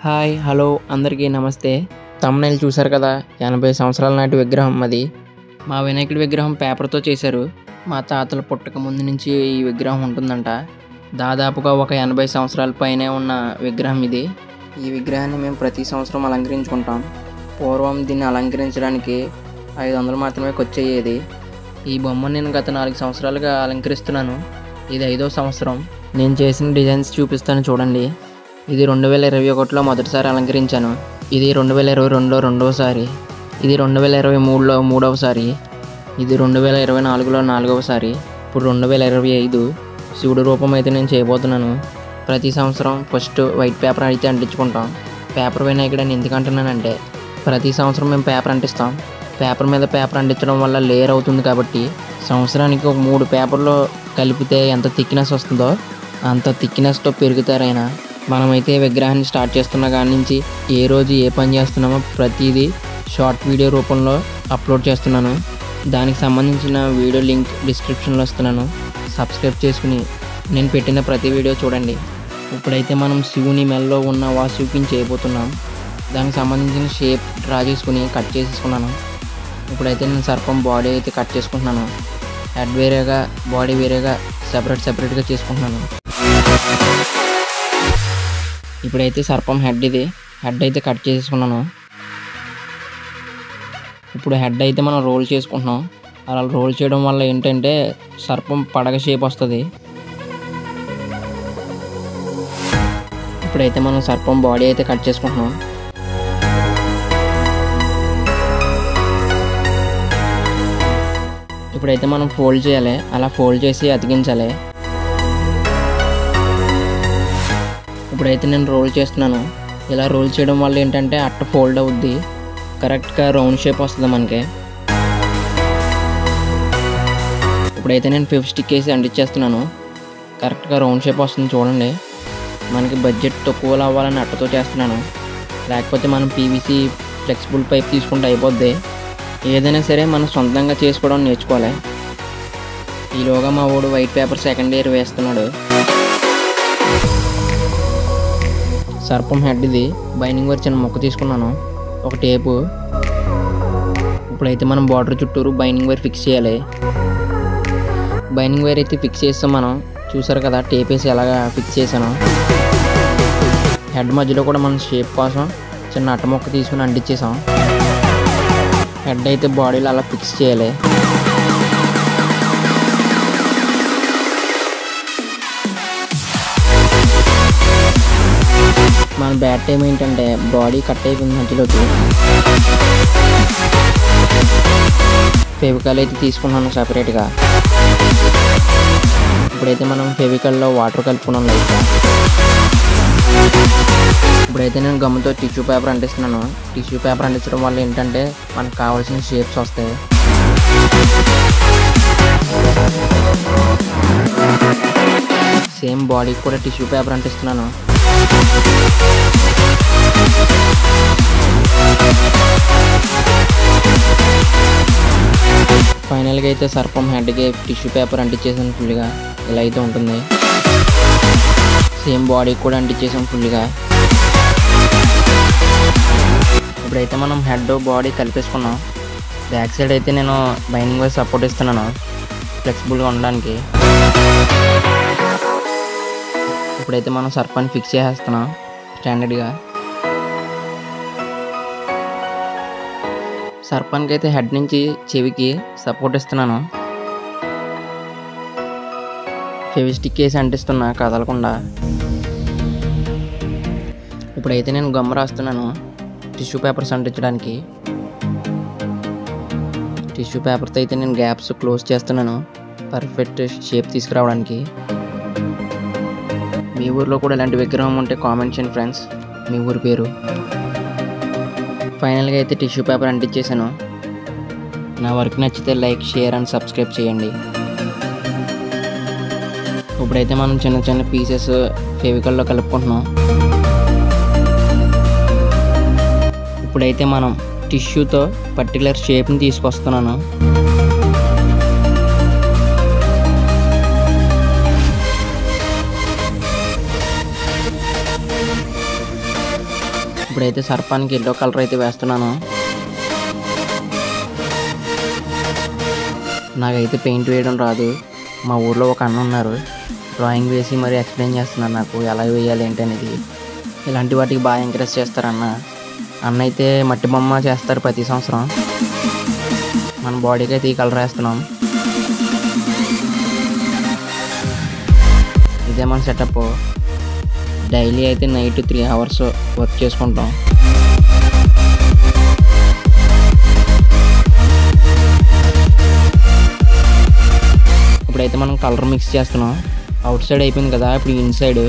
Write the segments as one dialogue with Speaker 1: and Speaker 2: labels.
Speaker 1: Hi hello అందరికీ నమస్తే. Thumbnail చూశారు కదా, 80 సంవత్సరాల నాటి విగ్రహం అది. మా వినాయకుడి విగ్రహం పేపర్తో చేశారు. మా తాతలు పుట్టక ముందు నుంచి ఈ విగ్రహం ఉంటుందంట. దాదాపుగా ఒక 80 సంవత్సరాల పైనే ఉన్న విగ్రహం ఇది. ఈ విగ్రహాన్ని మేము ప్రతి సంవత్సరం అలంకరించుకుంటాం. పూర్వం దీన్ని అలంకరించడానికి 500 మాత్రమే ఖర్చయ్యేది. ఈ బొమ్మను నేను గత 4 సంవత్సరాలుగా అలంకరిస్తున్నాను. ఇది 5వ సంవత్సరం. నేను చేసిన డిజైన్స్ చూపిస్తాను చూడండి. ఇది 2021లో మొదటిసారి అలంకరించాను. ఇది 2022లో రెండవసారి. ఇది 2023లో మూడవసారి. ఇది 2024లో నాలుగవసారి. ఇప్పుడు 2025 శివుడి రూపం అయితే నేను చేయబోతున్నాను. ప్రతి సంవత్సరం ఫస్ట్ వైట్ పేపర్ అయితే అంటించుకుంటాం. పేపర్ వినాయకుడు అని ఎందుకు అంటున్నానంటే, ప్రతి సంవత్సరం మేము పేపర్ అంటిస్తాం. పేపర్ మీద పేపర్ అంటించడం వల్ల లేయర్ అవుతుంది కాబట్టి సంవత్సరానికి ఒక 3 పేపర్లు కలిపితే ఎంత థిక్నెస్ వస్తుందో అంత థిక్నెస్తో పెరుగుతారైనా. మనమైతే విగ్రహాన్ని స్టార్ట్ చేస్తున్న కాడి నుంచి ఏ రోజు ఏ పని చేస్తున్నామో ప్రతిదీ షార్ట్ వీడియో రూపంలో అప్లోడ్ చేస్తున్నాను. దానికి సంబంధించిన వీడియో లింక్ డిస్క్రిప్షన్లో ఇస్తున్నాను. సబ్స్క్రైబ్ చేసుకుని నేను పెట్టిన ప్రతి వీడియో చూడండి. ఇప్పుడైతే మనం శివుని మెల్లో ఉన్న వాసుకిని చేయబోతున్నాం. దానికి సంబంధించిన షేప్ డ్రా చేసుకుని కట్ చేసేసుకున్నాను. ఇప్పుడైతే నేను సర్పం బాడీ అయితే కట్ చేసుకుంటున్నాను. హెడ్ వేరేగా బాడీ వేరేగా సెపరేట్గా చేసుకుంటున్నాను. ఇప్పుడైతే సర్పం హెడ్ అయితే కట్ చేసుకున్నాను. ఇప్పుడు హెడ్ అయితే మనం రోల్ చేసుకుంటున్నాం. అలా రోల్ చేయడం వల్ల ఏంటంటే సర్పం పడగ షేప్ వస్తుంది. ఇప్పుడైతే మనం సర్పం బాడీ అయితే కట్ చేసుకుంటున్నాం. ఇప్పుడైతే మనం ఫోల్డ్ చేయాలి. అలా ఫోల్డ్ చేసి అతికించాలి. ఇప్పుడైతే నేను రోల్ చేస్తున్నాను. ఇలా రోల్ చేయడం వల్ల ఏంటంటే అట్ట ఫోల్డ్ అవుద్ది, కరెక్ట్గా రౌండ్ షేప్ వస్తుంది మనకి. ఇప్పుడైతే నేను ఫిఫ్ స్టిక్ వేసి అంటించేస్తున్నాను. కరెక్ట్గా రౌండ్ షేప్ వస్తుంది చూడండి. మనకి బడ్జెట్ తక్కువలో అవ్వాలని అట్టతో చేస్తున్నాను. లేకపోతే మనం పీవీసీ ఫ్లెక్సిబుల్ పైప్ తీసుకుంటే అయిపోద్ది. ఏదైనా సరే మనం సొంతంగా చేసుకోవడం నేర్చుకోవాలి. ఈలోగా మా వాడు వైట్ పేపర్ సెకండ్ ఇయర్ వేస్తున్నాడు. సర్పం హెడ్ బైండింగ్ వైర్ చిన్న ముక్క తీసుకున్నాను, ఒక టేపు. ఇప్పుడైతే మనం బార్డర్ చుట్టూరు బైండింగ్ వైర్ ఫిక్స్ చేయాలి. బైండింగ్ వైర్ అయితే ఫిక్స్ చేస్తాం మనం. చూసారు కదా టేప్ వేసి ఎలాగా ఫిక్స్ చేశాను. హెడ్ మధ్యలో కూడా మనం షేప్ కోసం చిన్న అట్ట ముక్క తీసుకుని అంటించేసాం. హెడ్ అయితే బాడీలో అలా ఫిక్స్ చేయాలి. మన బ్యాడ్ టైం ఏంటంటే బాడీ కట్ అయిపోయింది మధ్యలోకి. ఫెవికాల్ అయితే తీసుకున్నాను సపరేట్గా. ఇప్పుడైతే మనం ఫెవికాల్లో వాటర్ కలుపుకున్నాం లైట్గా. ఇప్పుడైతే నేను గమ్ముతో టిష్యూ పేపర్ అంటిస్తున్నాను. టిష్యూ పేపర్ అంటించడం వల్ల ఏంటంటే మనకు కావాల్సిన షేప్స్ వస్తాయి. సేమ్ బాడీకి కూడా టిష్యూ పేపర్ అంటిస్తున్నాను. ఫైనల్గా అయితే సర్పం హెడ్కి టిష్యూ పేపర్ అంటించేసాను ఫుల్గా. ఇలా అయితే ఉంటుంది. సేమ్ బాడీకి కూడా అంటించేసాం ఫుల్గా. ఇప్పుడైతే మనం హెడ్ బాడీ కలిపేసుకున్నాం. బ్యాక్ సైడ్ అయితే నేను బైండింగ్ వైర్ సపోర్ట్ ఇస్తున్నాను ఫ్లెక్సిబుల్గా ఉండడానికి. ఇప్పుడైతే మనం సర్పాన్ని ఫిక్స్ చేసేస్తున్నాం స్టాండర్డ్గా. సర్పానికి అయితే హెడ్ నుంచి చెవికి సపోర్ట్ ఇస్తున్నాను. ఫెవిస్టిక్ వేసి అంటిస్తున్నా కదలకుండా. ఇప్పుడైతే నేను గమ్ రాస్తున్నాను టిష్యూ పేపర్స్ అంటించడానికి. టిష్యూ పేపర్తో అయితే నేను గ్యాప్స్ క్లోజ్ చేస్తున్నాను పర్ఫెక్ట్ షేప్ తీసుకురావడానికి. మీ ఊర్లో కూడా ఇలాంటి విగ్రహం ఉంటే కామెంట్ చేయండి ఫ్రెండ్స్, మీ ఊరి పేరు. ఫైనల్గా అయితే టిష్యూ పేపర్ అంటించేసాను. నా వర్క్ నచ్చితే లైక్, షేర్ అండ్ సబ్స్క్రైబ్ చేయండి. ఇప్పుడైతే మనం చిన్న చిన్న పీసెస్ ఫెవికాల్లో కలుపుకుంటున్నాం. ఇప్పుడైతే మనం టిష్యూతో పర్టికులర్ షేప్ని తీసుకొస్తున్నాను. ఇప్పుడైతే సర్పానికి ఎల్లో కలర్ అయితే వేస్తున్నాను. నాకైతే పెయింట్ వేయడం రాదు. మా ఊర్లో ఒక అన్న ఉన్నారు, డ్రాయింగ్ వేసి మరి ఎక్స్ప్లెయిన్ చేస్తున్నారు నాకు ఎలా వేయాలి ఏంటి అనేది. ఇలాంటి వాటికి బాగా ఎంకరేజ్ చేస్తారు అన్న అయితే మట్టి బొమ్మ చేస్తారు ప్రతి సంవత్సరం. మన బాడీకి అయితే ఈ కలర్ వేస్తున్నాం. ఇదే మన సెటప్. డైలీ అయితే నైట్ 3 hours వర్క్ చేసుకుంటాం. ఇప్పుడైతే మనం కలర్ మిక్స్ చేస్తున్నాం. అవుట్ సైడ్ అయిపోయింది కదా, ఇప్పుడు ఇన్సైడ్.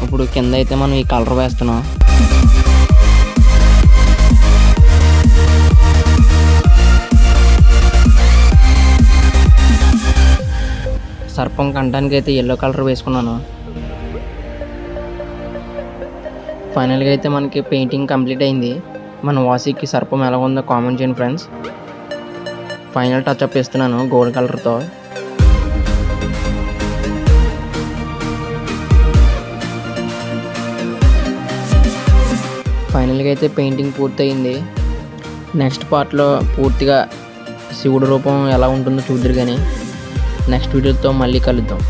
Speaker 1: ఇప్పుడు కింద అయితే మనం ఈ కలర్ వేస్తున్నాం. సర్పం కంటానికి అయితే ఎల్లో కలర్ వేసుకున్నాను. ఫైనల్గా అయితే మనకి పెయింటింగ్ కంప్లీట్ అయింది. మన వాసికి సర్పం ఎలా ఉందో కామెంట్ చేయండి ఫ్రెండ్స్. ఫైనల్ టచ్అప్ ఇస్తున్నాను గోల్డ్ కలర్తో. ఫైనల్గా అయితే పెయింటింగ్ పూర్తయింది. నెక్స్ట్ పార్ట్లో పూర్తిగా శివుడి రూపం ఎలా ఉంటుందో చూద్దరు కానీ నెక్స్ట్ వీడియోతో మళ్ళీ కలుద్దాం.